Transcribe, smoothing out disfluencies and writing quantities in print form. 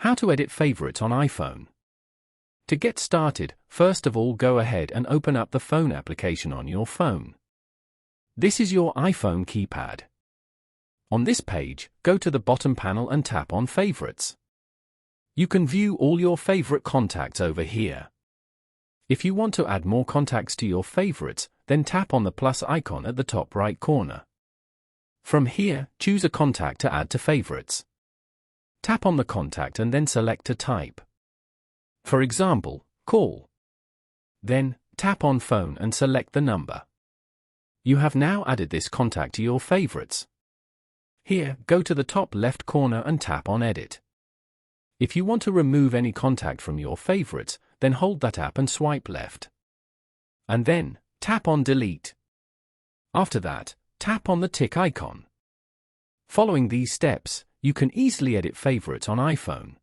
How to edit favorites on iPhone. To get started, first of all go ahead and open up the phone application on your phone. This is your iPhone keypad. On this page, go to the bottom panel and tap on Favorites. You can view all your favorite contacts over here. If you want to add more contacts to your favorites, then tap on the plus icon at the top right corner. From here, choose a contact to add to favorites. Tap on the contact and then select a type. For example, call. Then, tap on phone and select the number. You have now added this contact to your favorites. Here, go to the top left corner and tap on Edit. If you want to remove any contact from your favorites, then hold that app and swipe left. And then, tap on Delete. After that, tap on the tick icon. Following these steps, you can easily edit favorites on iPhone.